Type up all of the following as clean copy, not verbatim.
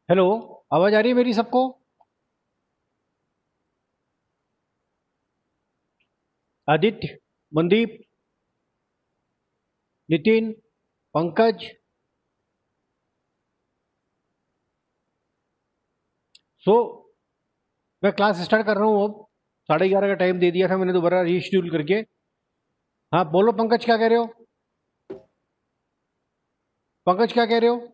Hello. आवाज आ रही है मेरी सबको? आदित्य, मनदीप, नितिन, पंकज। सो मैं क्लास स्टार्ट कर रहा हूँ अब। 11:30 का टाइम दे दिया था मैंने दोबारा रीशेड्यूल करके। हाँ बोलो पंकज, क्या कह रहे हो? पंकज क्या कह रहे हो?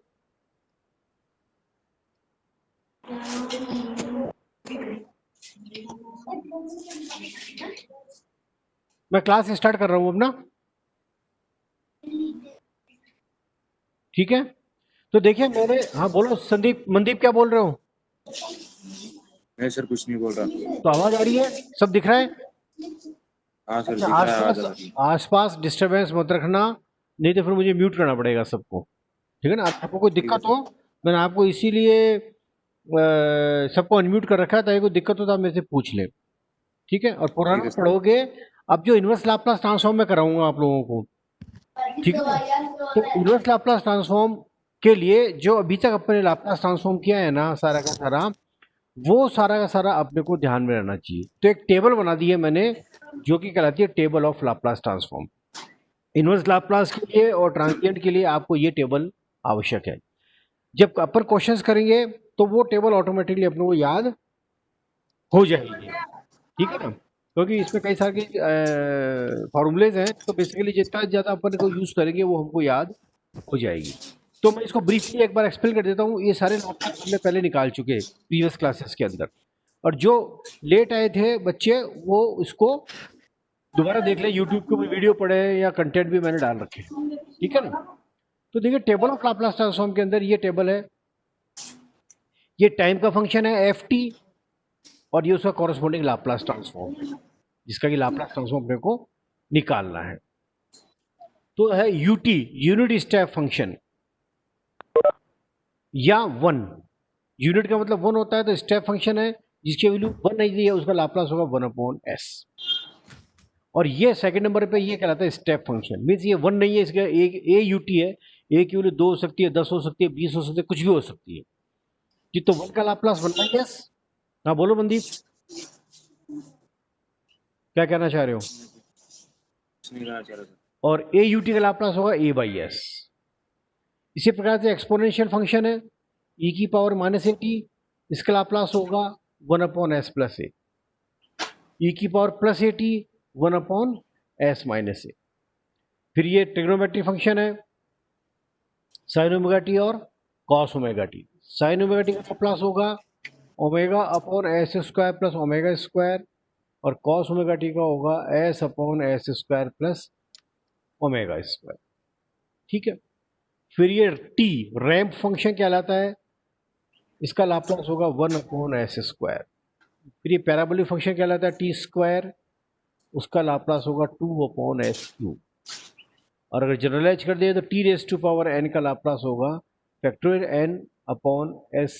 मैं क्लास स्टार्ट कर रहा हूँ अब ना। ठीक है। तो देखिए मैंने, हाँ बोलो संदीप, मनदीप क्या बोल रहे हो? नहीं सर, कुछ नहीं बोल रहा। तो आवाज आ रही है? सब दिख रहा है? हाँ सर, अच्छा, दिख रहा है, आवाज आसपास आ रही है। आसपास डिस्टरबेंस मत रखना, नहीं तो फिर मुझे म्यूट करना पड़ेगा सबको। ठीक है ना? आपको कोई ठीक है दिक्कत सर। हो, मैंने आपको इसीलिए सबको अनम्यूट कर रखा है, ताकि कोई दिक्कत हो तो आप मेरे से पूछ लें। ठीक है? और ठीक पुराना है सर। पढ़ोगे। अब जो इनवर्स लाप्लास ट्रांसफॉर्म में कराऊंगा आप लोगों को। ठीक है ना? तो इनवर्स लाप्लास ट्रांसफॉर्म के लिए जो अभी तक अपने लाप्लास ट्रांसफॉर्म किया है ना, सारा का सारा, वो सारा का सारा अपने को ध्यान में रहना चाहिए। तो एक टेबल बना दी है मैंने, जो कि कहलाती है table of Laplace transform. Inverse Laplace के लिए और ट्रांजिएंट के लिए आपको ये टेबल आवश्यक है। जब अपन क्वेश्चंस करेंगे तो वो टेबल ऑटोमेटिकली अपने को याद हो जाएगी। ठीक है ना? क्योंकि इसमें कई सारे फॉर्मूलेज हैं, तो बेसिकली जितना ज़्यादा अपन को यूज़ करेंगे वो हमको याद हो जाएगी। तो मैं इसको ब्रीफली एक बार एक्सप्लेन कर देता हूँ। ये सारे लाप्लास हमने पहले निकाल चुके हैं प्रीवियस क्लासेस के अंदर, और जो लेट आए थे बच्चे वो इसको दोबारा देख लें, यूट्यूब के ऊपर वीडियो पढ़े या कंटेंट भी मैंने डाल रखे हैं। ठीक है ना? तो देखिए टेबल ऑफ लाप्लास ट्रांसफॉर्म के अंदर ये टेबल है। ये टाइम का फंक्शन है एफ टी, और ये उसका कॉरस्पॉन्डिंग लाप्लास ट्रांसफॉर्म है, जिसका कि लाप्लास ट्रांसफॉर्म अपने को निकालना है। तो है यूटी, यूनिट स्टेप फंक्शन, या वन। यूनिट का मतलब वन होता है, तो स्टेप फंक्शन है जिसकी वैल्यू वन नहीं दी है, उसका लाप्लास होगा 1/s। और ये सेकंड नंबर पे ये कहलाता है स्टेप फंक्शन। मीन्स ये वन नहीं है, इसका एक ए यू टी है। ए की वैल्यू 2 हो सकती है, 10 हो सकती है, 20 हो सकती है, कुछ भी हो सकती है जी। तो वन का लाप्लास 1/s। हाँ बोलो मनदीप, क्या कहना चाह रहे हो? कुछ नहीं कहना चाह रहा सर। और ए यू टी का लाप्लास होगा a/s। इसी प्रकार से एक्सपोनेंशियल फंक्शन है, e की पावर माइनस ए टी, इसका लाप्लास होगा 1/s प्लस ए। e की power plus a t, 1/s minus a. फिर ये ट्रिग्नोमेट्री फंक्शन है, साइन ओमेगा टी और cos omega t. Sine omega t का लाप्लास होगा omega upon s square plus omega square, और cos omega t का होगा S upon s square plus omega square. ठीक है? फिर ये टी रैंप फंक्शन कहलाता है, इसका लाप्लास होगा 1/s स्क्वायर। फिर ये पैराबोलिक फंक्शन कहलाता है टी स्क्वायर, उसका लाप्लास होगा 2/s क्यूब। और अगर जनरलाइज कर दिया तो t raise to power n का लाप्लास होगा factorial n upon s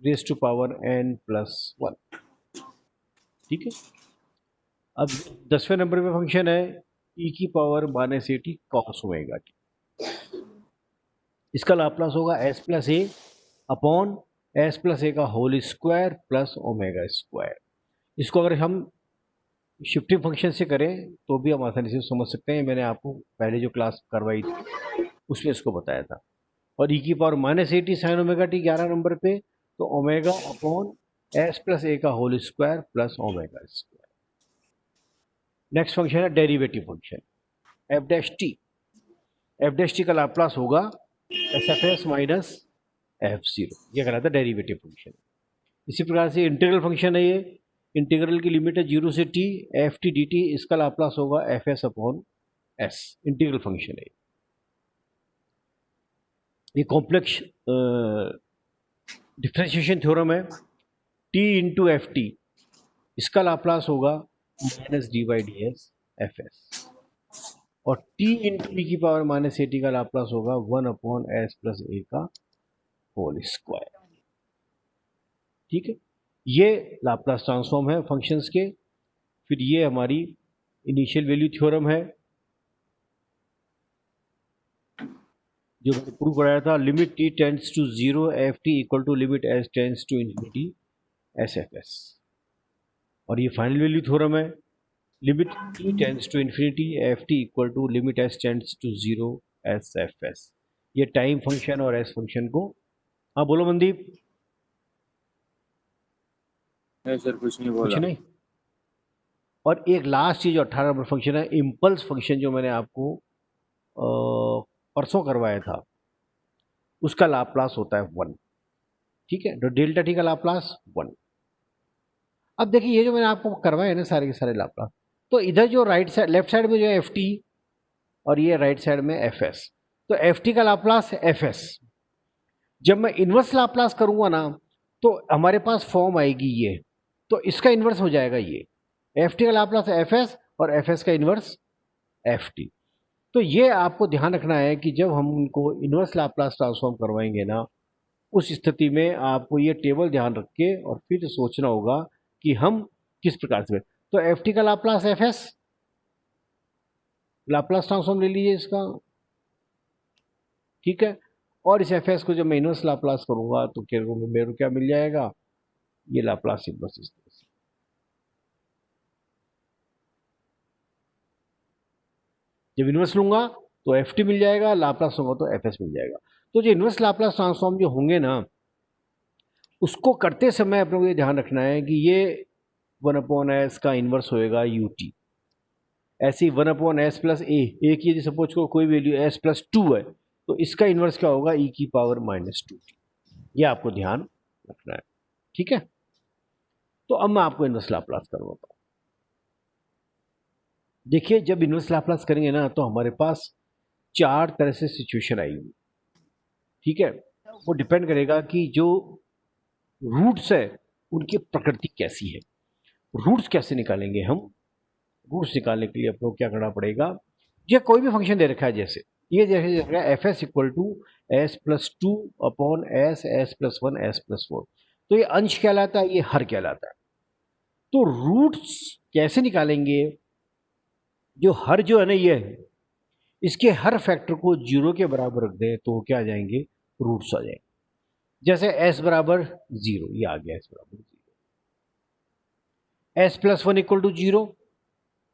raise to power n plus one. ठीक है? अब 10वें नंबर पे फंक्शन है ई की power minus a t cos omega t. इसका लाप्लास होगा s plus a upon s plus a का whole square plus omega square. इसको अगर हम शिफ्टिंग फंक्शन से करें तो भी हम आसानी से समझ सकते हैं। मैंने आपको पहले जो क्लास करवाई थी उसमें इसको बताया था। और ई की power minus a t sine omega t 11 number पे, तो omega upon s plus a का whole square plus omega square. Next function है derivative function, f dash t. F dash t का लाप्लास होगा s f s minus f zero, यह कहलाता है derivative function. इसी प्रकार से इंटीग्रल फंक्शन है ये। इंटीग्रल की लिमिट है 0 से T, F T D T, इसका लाप्लास होगा F S upon S. Integral function है ये। कॉम्प्लेक्स डिफ्रेंशिएशन थ्योरम है। टी इंटू एफ टी, इसका लाप्लास होगा minus D by D S f s. और टी इंटू ई की पावर माइनस ए टी का लाप्लास होगा 1/s प्लस ए का होल स्क्वायर। ठीक है? ये लाप्लास ट्रांसफॉर्म है फंक्शंस के। फिर ये हमारी इनिशियल वैल्यू थ्योरम है, जो मैंने प्रूव कराया था, limit t tends to 0 f t equal to limit s tends to infinity s f s. और ये फाइनल वैल्यू थ्योरम है, limit t tends to infinity f t equal to limit s tends to 0 s f s. ये time function और s function को, हाँ बोलो मनदीप। नहीं sir कुछ नहीं कुछ बोला। नहीं। और एक लास्ट चीज 18 नंबर फंक्शन है, इम्पल्स फंक्शन, जो मैंने आपको परसों करवाया था, उसका लाप्लास होता है 1। ठीक है, तो डेल्टा टी का लाप्लास 1। अब देखिए ये जो मैंने आपको करवाया है ना सारे के सारे लाप्लास, तो इधर जो राइट साइड लेफ्ट साइड में जो है एफ टी, और ये राइट साइड में एफ एस, तो एफ टी का लाप्लास एफ एस। जब मैं इन्वर्स लाप्लास करूंगा ना, तो हमारे पास फॉर्म आएगी ये, तो इसका इन्वर्स हो जाएगा ये, एफ टी का लाप्लास एफ एस और एफ एस का इन्वर्स एफ टी। तो ये आपको ध्यान रखना है कि जब हम उनको इन्वर्स लाप्लास ट्रांसफॉर्म करवाएंगे ना, उस स्थिति में आपको ये टेबल ध्यान रख के और फिर सोचना होगा कि हम किस प्रकार से। तो एफ टी का Laplace F S, Laplace transform ले लीजिए इसका, ठीक है। और इस एफ एस को जब मैं इनवर्स लाप्लास करूंगा तो मेरे को क्या मिल जाएगा, ये लाप्लास इनवर्स इस तरह से। जब इनवर्स लूंगा तो एफ टी मिल जाएगा, लाप्लास लूंगा तो एफ एस मिल जाएगा। तो जो इनवर्स लाप्लास ट्रांसफॉर्म जो होंगे ना, उसको करते समय अपने को ये ध्यान रखना है कि ये 1/s का इनवर्स होएगा यू टी। ऐसे ही 1/s प्लस ए की यदि सपोज को कोई वैल्यू s प्लस 2 है, तो इसका इनवर्स क्या होगा, e की पावर -2। ये आपको ध्यान रखना है, ठीक है। तो अब मैं आपको इनवर्स लाप्लास करवाता हूँ। देखिए जब इनवर्स लाप्लास करेंगे ना, तो हमारे पास 4 तरह से सिचुएशन आएगी, ठीक है। वो डिपेंड करेगा कि जो रूट्स है उनकी प्रकृति कैसी है। रूट्स कैसे निकालेंगे हम, रूट्स निकालने के लिए आपको क्या करना पड़ेगा, ये कोई भी फंक्शन दे रखा है, जैसे ये जैसे f s equal to s plus 2 upon s, s plus 1, s plus 4, तो ये अंश कहलाता है, ये हर कहलाता है। तो रूट्स कैसे निकालेंगे, जो हर जो है ना ये है, इसके हर फैक्टर को 0 के बराबर रख दें तो क्या आ जाएंगे, रूट्स आ जाएंगे। जैसे s बराबर 0, ये आ गया s बराबर 0, s प्लस 1 इक्वल टू 0,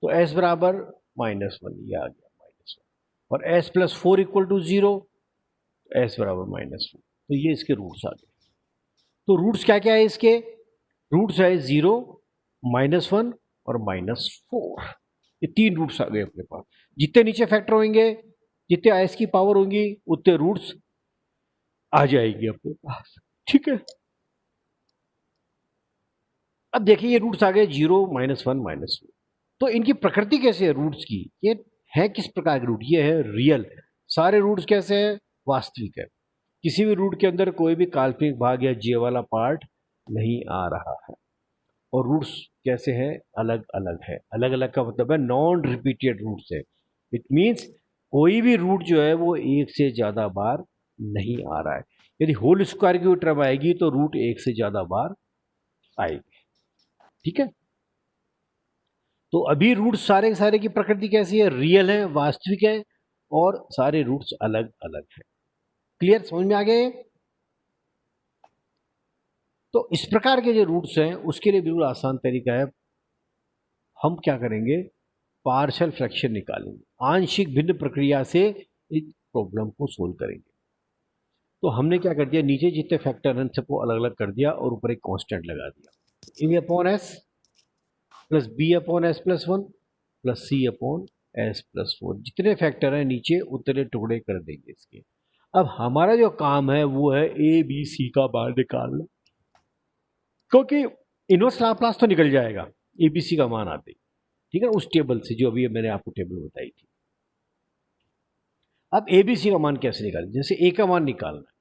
तो s बराबर -1, ये आ गया -1। और s plus 4 equal to 0, s बराबर -4, तो ये इसके रूट्स आ गए। तो रूट्स क्या क्या है इसके, रूट्स है 0, -1 और -4। ये 3 रूट्स आ गए अपने पास। जितने नीचे फैक्टर होंगे, जितने s की पावर होंगी, उतने रूट्स आ जाएगी अपने पास, ठीक है। अब देखिए ये रूट्स आ गए 0, -1, -4। तो इनकी प्रकृति कैसे है रूट्स की, ये है किस प्रकार के रूट, ये है रियल। सारे रूट्स कैसे हैं, वास्तविक है। किसी भी रूट के अंदर कोई भी काल्पनिक भाग या जे वाला पार्ट नहीं आ रहा है। और रूट्स कैसे हैं, अलग अलग है। अलग अलग का मतलब है नॉन रिपीटेड रूट्स है। इट मीन्स कोई भी रूट जो है वो एक से ज़्यादा बार नहीं आ रहा है। यदि होल स्क्वायर की टर्म आएगी तो रूट एक से ज़्यादा बार आएगी, ठीक है। तो अभी रूट्स सारे के सारे की प्रकृति कैसी है, रियल है, वास्तविक है, और सारे रूट्स अलग अलग हैं। क्लियर, समझ में आ गए। तो इस प्रकार के जो रूट्स हैं उसके लिए बिल्कुल आसान तरीका है, हम क्या करेंगे, पार्शियल फ्रैक्शन निकालेंगे, आंशिक भिन्न प्रक्रिया से इस प्रॉब्लम को सोल्व करेंगे। तो हमने क्या कर दिया, नीचे जितने फैक्टर हैं सबको अलग अलग कर दिया और ऊपर एक कांस्टेंट लगा दिया, a upon s plus b upon s plus 1 plus c upon s plus 4। जितने फैक्टर हैं नीचे उतने टुकड़े कर देंगे इसके। अब हमारा जो काम है वो है ए बी सी का मान निकालना, क्योंकि इनवर्स लाप्लास तो निकल जाएगा ए बी सी का मान आते ही, ठीक है, उस टेबल से जो अभी मैंने आपको टेबल बताई थी। अब ए बी सी का मान कैसे निकालें, जैसे ए का मान निकालना है,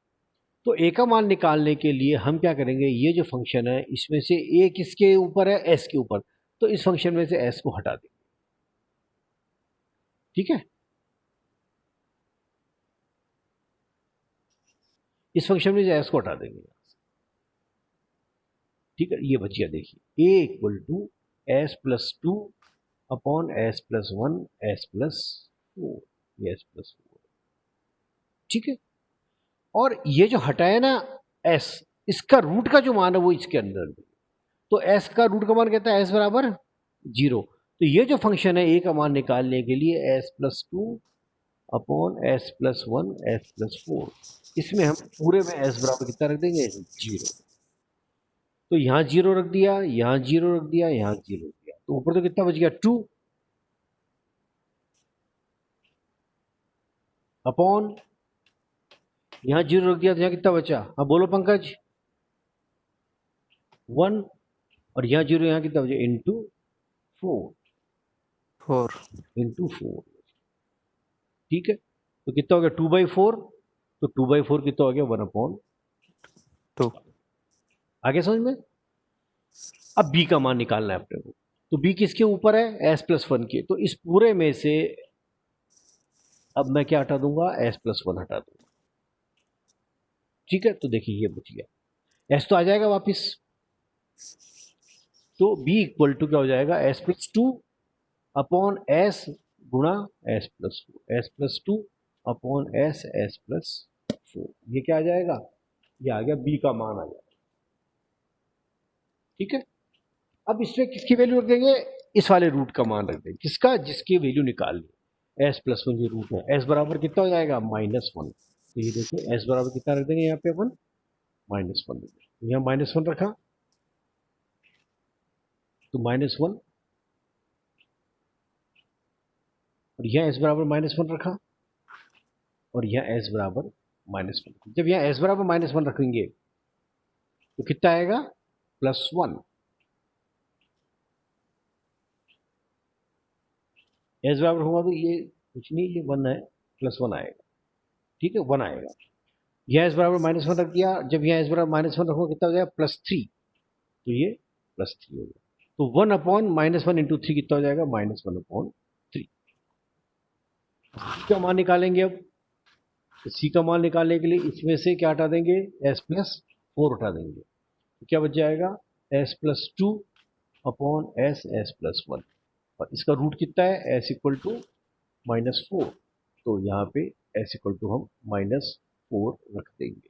तो ए का मान निकालने के लिए हम क्या करेंगे, ये जो फंक्शन है इसमें से ए किसके ऊपर है, एस के ऊपर, तो इस फंक्शन में से एस को हटा देंगे, ठीक है। इस फंक्शन में से एस को हटा देंगे, ठीक है। ये बच गया, देखिए a equal to s plus 2 upon s plus 1 s plus 4, s plus 4, ठीक है। और ये जो हटाया ना s, इसका रूट का जो मान है वो इसके अंदर है। तो s का रूट का मान कहता है s बराबर 0। तो ये जो फंक्शन है a का मान निकालने के लिए s+2 अपॉन s+1 s+4, इसमें हम पूरे में s बराबर कितना रख देंगे 0। तो यहाँ 0 रख दिया, यहाँ 0 रख दिया, यहाँ 0 रख दिया, तो ऊपर तो कितना बच गया 2 अपॉन यहाँ 0 रख दिया, तो यहाँ कितना बचा, हाँ बोलो पंकज 1, और यहाँ 0 यहाँ कितना बचा इंटू 4 ठीक है। तो कितना हो गया 2/4, तो 2/4 कितना हो गया 1/2। आगे समझ में। अब b का मान निकालना है अपने को, तो b किसके ऊपर है s+1 के, तो इस पूरे में से अब मैं क्या हटा दूंगा s+1 हटा दूंगा, ठीक है। तो देखिए ये बच गया, s तो आ जाएगा वापिस, तो b इक्वल टू क्या हो जाएगा s+2 अपॉन s गुणा s+2 अपॉन s+4, ये क्या आ जाएगा, ये आ गया b का मान आ जाएगा, ठीक है। अब इसमें किसकी वैल्यू रख देंगे, इस वाले रूट का मान रख देंगे, किसका, जिसकी वैल्यू निकालनी, s+1 जो रूट है, s बराबर कितना हो जाएगा -1। तो ये देखिए s बराबर कितना रख देंगे यहाँ पे अपन -1, यहाँ -1 रखा, तो -1, और यहाँ s बराबर -1 रखा, और यहाँ s बराबर -1। जब यहाँ s बराबर -1 रखेंगे तो कितना आएगा +1, s बराबर होगा तो ये कुछ नहीं, ये 1 है, +1 आएगा, ठीक है 1 आएगा। यहाँ s बराबर -1 रख दिया, जब यहाँ s बराबर -1 रखो कितना हो जाएगा +3, तो ये +3 हो गया, तो 1/-1 इंटू 3 कितना हो जाएगा -1/3। c का मान निकालेंगे अब, तो c का मान निकालने के लिए इसमें से क्या हटा देंगे s+4 हटा देंगे, तो क्या बच जाएगा s+2 अपॉन s+1, और इसका रूट कितना है s इक्वल टू -4, तो यहाँ पे s इक्वल टू हम -4 रख देंगे,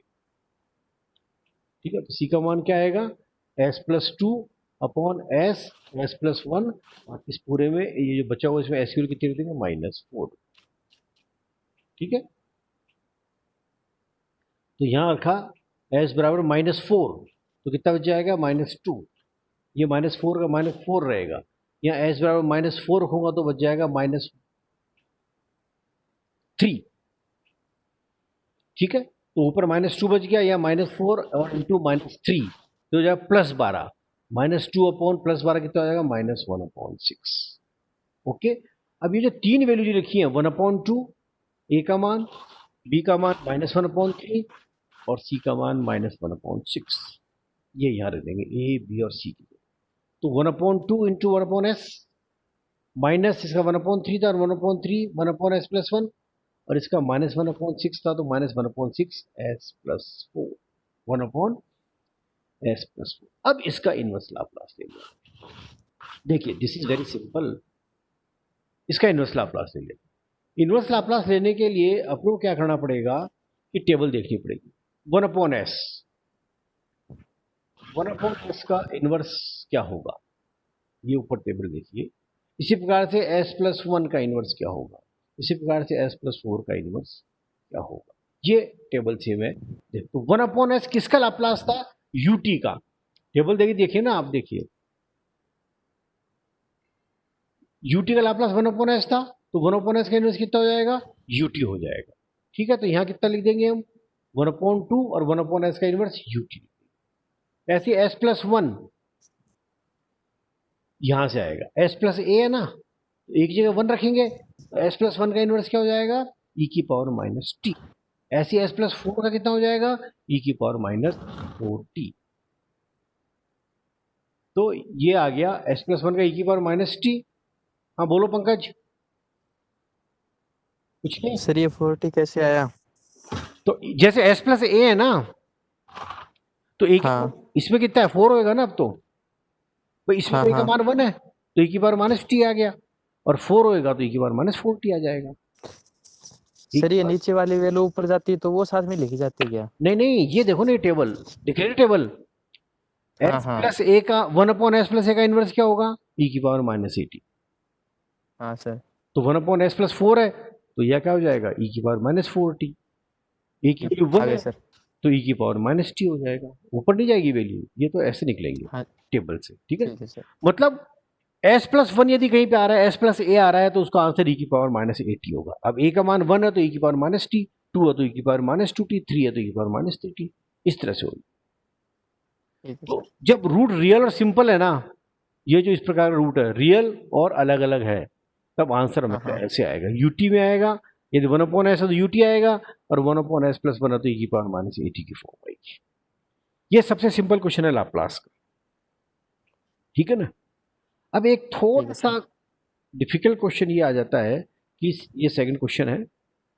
ठीक है। तो c का मान क्या आएगा s+2 अपॉन s+1, और इस पूरे में ये जो बचा हुआ इसमें s की वैल्यू कितनी रख देंगे -4, ठीक है। तो यहाँ रखा s बराबर -4, तो कितना बच जाएगा -2, ये -4 का -4 रहेगा, यहाँ s बराबर -4 रखूंगा तो बच जाएगा -3, ठीक है। तो ऊपर -2 बच गया, या -4 और इंटू -3 तो हो जाएगा +12, -2 अपॉन +12 कितना हो जाएगा -1/6, ओके। अब ये जो तीन वैल्यू जो लिखी है 1/2, a का मान, b का मान -1/3 और c का मान -1/6, ये यहाँ रख देंगे a b और c की। तो 1/2 इंटू 1/s माइनस इसका 1/3 था, और 1/3 1/s+1, और इसका -1/6 था, तो -1/6 s+4 1/s+4। अब इसका इनवर्स लाप्लास ले लिया, देखिए दिस इज वेरी सिंपल, इसका इनवर्स लाप्लास ले लिया। इनवर्स लाप्लास लेने के लिए अपने को क्या करना पड़ेगा कि टेबल देखनी पड़ेगी, 1/s, 1/s का इनवर्स क्या होगा, ये ऊपर टेबल देखिए। इसी प्रकार से s+1 का इनवर्स क्या होगा, इसी प्रकार से s+4 का इनवर्स क्या होगा, ये टेबल से मैं देखो। 1/s किसका लाप्लास था, ut का, टेबल देखिए ना आप, देखिए ut का लाप्लास 1/s था, तो 1/s का इनवर्स कितना हो जाएगा ut हो जाएगा, ठीक है। तो यहाँ कितना लिख देंगे हम 1/2 और 1/s का इनवर्स ut। ऐसे s+1 यहां से आएगा, s+a है ना, तो एक जगह 1 रखेंगे, तो s+1 का इनवर्स क्या हो जाएगा e⁻t। ऐसे s+4 का कितना हो जाएगा e⁻4t। तो ये आ गया s+1 का e⁻t। हाँ बोलो पंकज, कुछ नहीं सर ये 40 कैसे आया? तो जैसे s+a है ना, तो एक हाँ इसमें कितना है 4 होएगा ना, अब तो भाई इसमें हाँ तो a का हाँ मान 1 है, तो e⁻t आ गया, और 4 होएगा तो e⁻4t आ जाएगा। सर ये नीचे वाली वैल्यू ऊपर जाती है तो वो साथ में लिखी जाती है क्या? नहीं नहीं, ये देखो ना, ये टेबल दिख रही है, टेबल हाँ एस हाँ प्लस ए का 1/s+a का इनवर्स क्या होगा, e⁻−at। हाँ सर। तो 1/s+4 है, तो यह क्या हो जाएगा, e⁻−4t। ए की वैल्यू 1 आगे है सर। तो e⁻−t हो जाएगा, ऊपर नहीं जाएगी वैल्यू, ये तो ऐसे निकलेंगे हाँ टेबल से, ठीक है। ठीक है सर। मतलब s+1 यदि कहीं पे आ रहा है, s+a आ रहा है, तो उसका आंसर e⁻−at होगा। अब a का मान 1 है तो e⁻−t, 2 है तो e⁻−2t, 3 है तो e⁻3t, इस तरह से होगी। ठीक है तो सर। जब रूट रियल और सिंपल है ना, ये जो इस प्रकार का रूट है रियल और अलग अलग है, तब आंसर हाँ हमेशा हाँ ऐसे आएगा, यूटी में आएगा। यदि 1/s है तो यूटी आएगा, और 1/s+1 है तो e⁻−at की फॉर्म आएगी। ये सबसे सिंपल क्वेश्चन है लाप्लास का, ठीक है ना। अब एक ठीक थोड़ा है सा सर। डिफिकल्ट क्वेश्चन ये आ जाता है कि ये सेकंड क्वेश्चन है,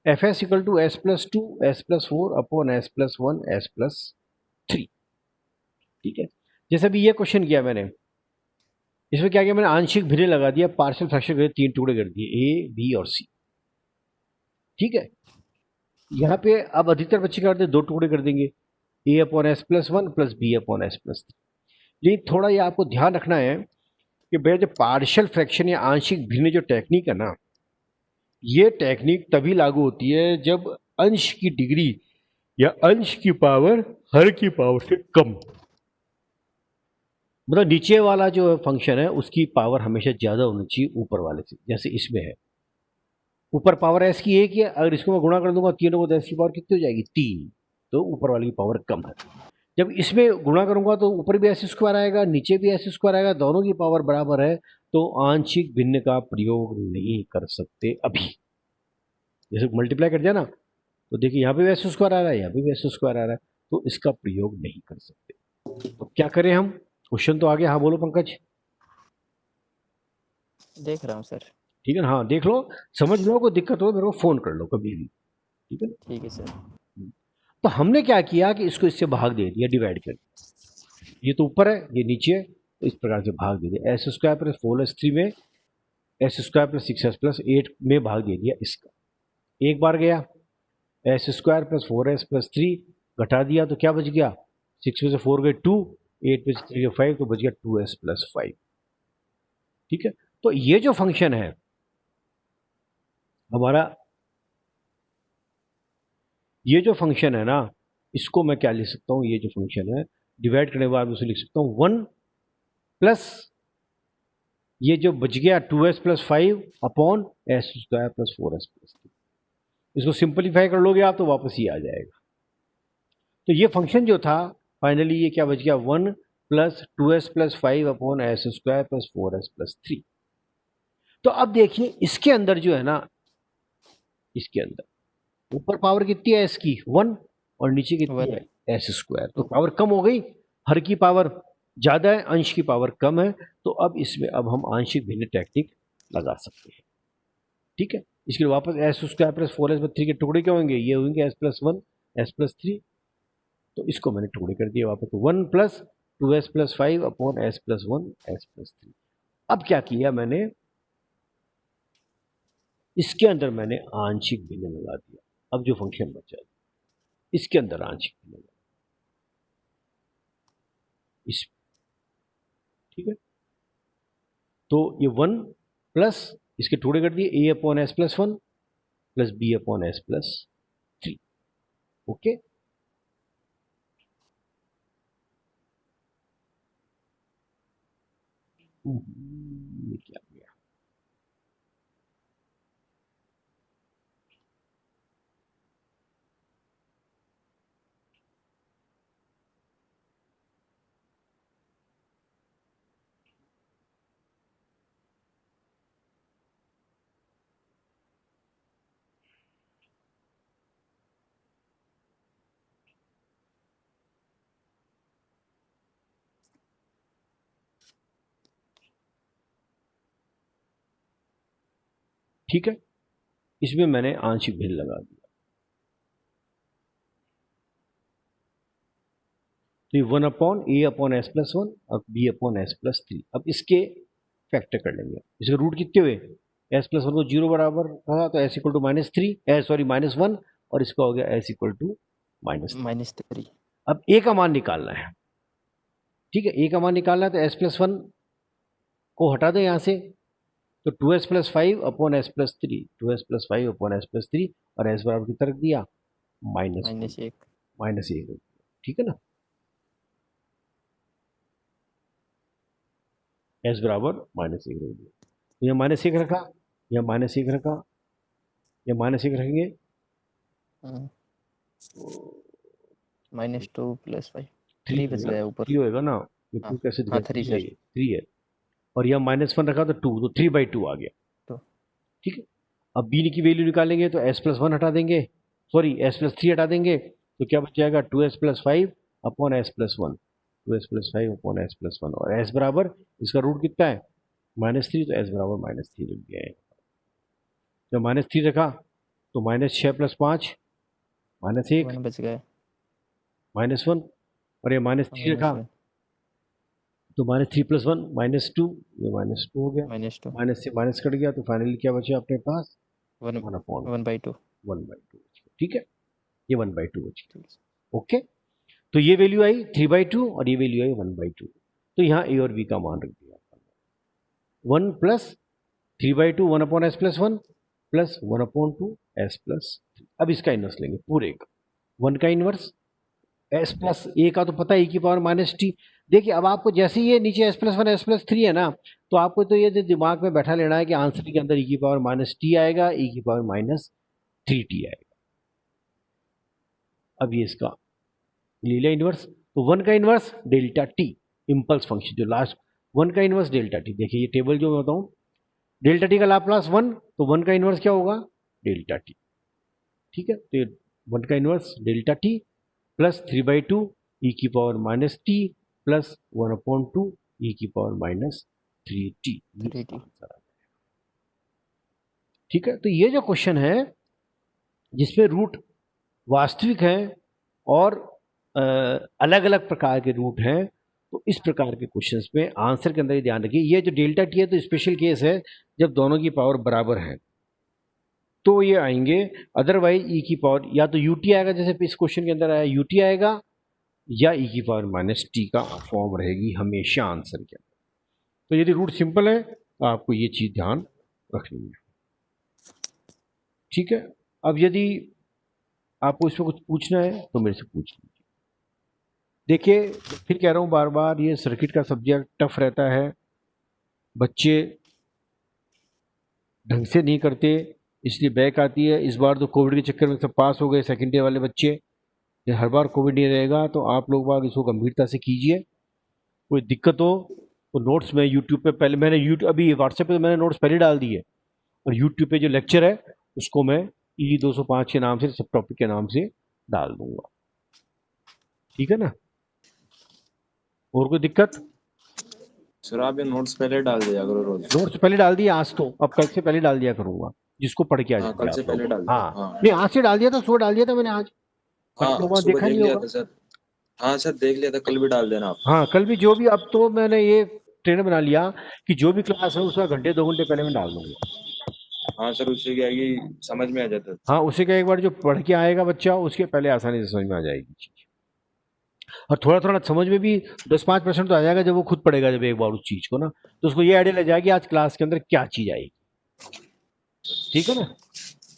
fs equal to s+2 s+4 upon s+1 s+3, ठीक है। जैसे अभी ये क्वेश्चन किया मैंने, इसमें क्या किया मैंने, आंशिक भिन्न लगा दिया, पार्शियल फ्रैक्शन करके 3 टुकड़े कर दिए, ए बी और सी, ठीक है। यहाँ पे अब अधिकतर बच्चे क्या करते हैं, 2 टुकड़े कर देंगे, a/s+1 प्लस b/s+3। लेकिन थोड़ा ये आपको ध्यान रखना है कि भैया जो पार्शियल फ्रैक्शन या आंशिक भिन्न जो टेक्निक है ना, ये टेक्निक तभी लागू होती है जब अंश की डिग्री या अंश की पावर हर की पावर से कम, मतलब नीचे वाला जो फंक्शन है उसकी पावर हमेशा ज्यादा होनी चाहिए ऊपर वाले से, जैसे इसमें है ऊपर पावर एस की एक ही है, अगर इसको मैं गुणा कर दूंगा तीनों को, तो एस की पावर कितनी हो जाएगी, 3, तो ऊपर वाले की पावर कम है। जब इसमें गुणा करूंगा तो ऊपर भी एस स्क्वायर आएगा, नीचे भी एस स्क्वायर आएगा, दोनों की पावर बराबर है, तो आंशिक भिन्न का प्रयोग नहीं कर सकते अभी। जैसे मल्टीप्लाई कर दिया ना, तो देखिए यहाँ पे भी एस स्क्वायर आ रहा है, यहाँ पे भी एस स्क्वायर आ रहा है, तो इसका प्रयोग नहीं कर सकते। तो क्या करें हम, क्वेश्चन तो आगे, हाँ बोलो पंकज। देख रहा हूँ सर। ठीक है ना, हाँ देख लो, समझ लो, कोई दिक्कत हो मेरे को फोन कर लो कभी भी, ठीक है ना। ठीक है सर। तो हमने क्या किया कि इसको इससे भाग दे दिया, डिवाइड कर दिया, ये तो ऊपर है ये नीचे है, तो इस प्रकार से भाग दे दिया, s² + 4s3 में s² + 6s+8 में भाग दे दिया इसका, एक बार गया, s² + 4s+3 घटा दिया तो क्या बच गया, 6 में से 4 गए 2, 8 में से 3 गए 5, तो बच गया 2s+5, ठीक है। तो ये जो फंक्शन है हमारा, ये जो फंक्शन है ना, इसको मैं क्या लिख सकता हूँ, ये जो फंक्शन है डिवाइड करने के बाद उसे लिख सकता हूँ 1 प्लस ये जो बच गया 2s+5 अपॉन s² + 4s+3। इसको सिंपलीफाई कर लोगे आप तो वापस ही आ जाएगा। तो ये फंक्शन जो था फाइनली ये क्या बच गया, 1 plus 2s+5 upon s² + 4s+3। तो अब देखिए इसके अंदर जो है ना, इसके अंदर ऊपर पावर कितनी है एस की, 1, और नीचे कितनी 1। है, s²। तो पावर कम हो गई, हर की पावर ज्यादा है, अंश की पावर कम है, तो अब इसमें अब हम आंशिक भिन्न टेक्निक लगा सकते हैं, ठीक है। इसके लिए वापस s² + 4s+3 के टुकड़े क्या होंगे, ये होंगे s+1 s+3, तो इसको मैंने टुकड़े कर दिए वापस, 1 plus 2s+5 upon s+1 s+3। अब क्या किया मैंने, इसके अंदर मैंने आंशिक भिन्न लगा दिया, अब जो फंक्शन बचा इसके अंदर आंशिक भिन्न लगा इस, ठीक है। तो ये 1 प्लस इसके टुकड़े कर दिए, a/s+1 प्लस b/s+3, ओके। ये क्या गया, ठीक है। इसमें मैंने आंशिक भिन्न लगा दिया, तो ये 1/a/s+1 और b/s+3। अब इसके फैक्टर कर लेंगे, इसके रूट कितने हुए, एस प्लस वन को 0 बराबर रखा तो एस इक्वल टू -3 और इसका हो गया एस इक्वल टू -3। -3। अब ए का मान निकालना है, ठीक है, ए का मान निकालना है तो एस प्लस वन को हटा दें यहाँ से, तो 2s plus 5 upon s plus 3, 2s plus 5 upon s plus 3 और एस बराबर कितना रख दिया -1। -1, ठीक है ना, एस बराबर -1 रख दिया। तो यहाँ -1 रखा, यहाँ -1 रखा, या -1 रखेंगे -2 + 5 3 बच गया ऊपर। 3 होएगा ना, ये 2 हाँ, कैसे हाँ, दिखा, 3 सर। 3 है, और यहाँ -1 रखा तो 2, तो 3/2 आ गया, तो ठीक है। अब b की वैल्यू निकालेंगे तो s प्लस 1 हटा देंगे, सॉरी s प्लस 3 हटा देंगे, तो क्या बच जाएगा 2s plus 5 upon s plus 1, 2s plus 5 upon s plus 1, और s बराबर इसका रूट कितना है -3, तो s बराबर -3 लिख दिया है। जब -3 रखा तो -6 + 5 -1 1 बच गया। -1, और ये -3 रखा तो -3 + 1 -2, ये -2 हो गया, -2 माइनस से माइनस कट गया, तो फाइनली क्या बचा अपने पास 1/2। 1/2, ठीक है, ये 1/2 बच गया, ओके। तो ये वैल्यू आई 3/2 और ये वैल्यू आई 1/2, तो यहाँ ए और बी का मान रख दिया 1 + 3/2 1 upon s plus 1 plus 1/2 S plus 3। अब इसका इनवर्स लेंगे पूरे का, 1 का इनवर्स, एस प्लस ए का तो पता है e की पावर -t। देखिए अब आपको जैसे ही ये नीचे एस प्लस 1 एस प्लस 3 है ना, तो आपको तो ये दिमाग में बैठा लेना है कि आंसर के अंदर e की पावर -t आएगा, e की पावर -3t आएगा। अब ये इसका ले लिया इनवर्स, तो 1 का inverse delta T, impulse function जो लास्ट, 1 का इनवर्स डेल्टा टी। देखिए ये टेबल जो मैं बताऊं, डेल्टा टी का लाप्लास 1, तो 1 का इनवर्स क्या होगा डेल्टा टी, ठीक है। तो 1 का inverse delta T plus 3/2 e की पावर -t प्लस 1/2 e की पावर -3t, ठीक है। तो ये जो क्वेश्चन है जिसमें रूट वास्तविक है और अलग अलग प्रकार के रूट हैं, तो इस प्रकार के क्वेश्चंस में आंसर के अंदर ये ध्यान रखिए, ये जो डेल्टा टी है तो स्पेशल केस है जब दोनों की पावर बराबर है तो ये आएंगे, अदरवाइज e की पावर या तो ut आएगा, जैसे इस क्वेश्चन के अंदर आया ut आएगा, या e की पावर -t का फॉर्म रहेगी हमेशा आंसर के अंदर। तो यदि रूट सिंपल है तो आपको ये चीज ध्यान रखनी है, ठीक है। अब यदि आपको इसमें कुछ पूछना है तो मेरे से पूछ लीजिए। देखिए फिर कह रहा हूँ बार बार, ये सर्किट का सब्जेक्ट टफ रहता है, बच्चे ढंग से नहीं करते इसलिए बैक आती है। इस बार तो कोविड के चक्कर में सब पास हो गए सेकेंड ईयर वाले बच्चे, हर बार कोविड नहीं रहेगा, तो आप लोग बाग इसको गंभीरता से कीजिए। कोई दिक्कत हो तो नोट्स में यूट्यूब पे, पहले मैंने अभी व्हाट्सएप पे मैंने नोट्स पहले डाल दिए, और यूट्यूब पे जो लेक्चर है उसको मैं E205 के नाम से, सब टॉपिक के नाम से डाल दूंगा, ठीक है ना। और कोई दिक्कत? सर आप ये नोट्स पहले डाल दिया करो रोज। नोट्स पहले डाल दिया आज तो, अब कल से पहले डाल दिया करूंगा, जिसको पढ़ के आ जाए। कल से पहले डाल हाँ नहीं, आज से डाल दिया था, सुबह डाल दिया था मैंने, आज सुबह देखा नहीं होगा। सर हाँ सर देख लिया था, कल भी डाल देना आप। हाँ कल भी, जो भी, अब तो मैंने ये ट्रेंड बना लिया कि जो भी क्लास है उसका घंटे 2 घंटे पहले मैं डाल दूंगा। हाँ सर, उससे क्या है कि समझ में आ जाता है। हाँ उससे क्या, एक बार जो पढ़ के आएगा बच्चा उसके पहले आसानी से समझ में आ जाएगी चीज, और थोड़ा थोड़ा समझ में भी 10-5% तो आ जाएगा जब वो खुद पढ़ेगा जब एक बार उस चीज को ना, तो उसको ये आइडिया लग जाएगी आज क्लास के अंदर क्या चीज आएगी, ठीक है ना।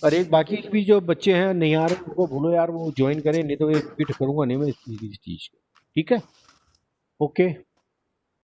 और एक बाकी भी जो बच्चे हैं नहीं आ रहे उनको भूलो यार, वो ज्वाइन करें, नहीं तो ये रिपीट करूंगा नहीं मैं इस चीज को, ठीक है, ओके।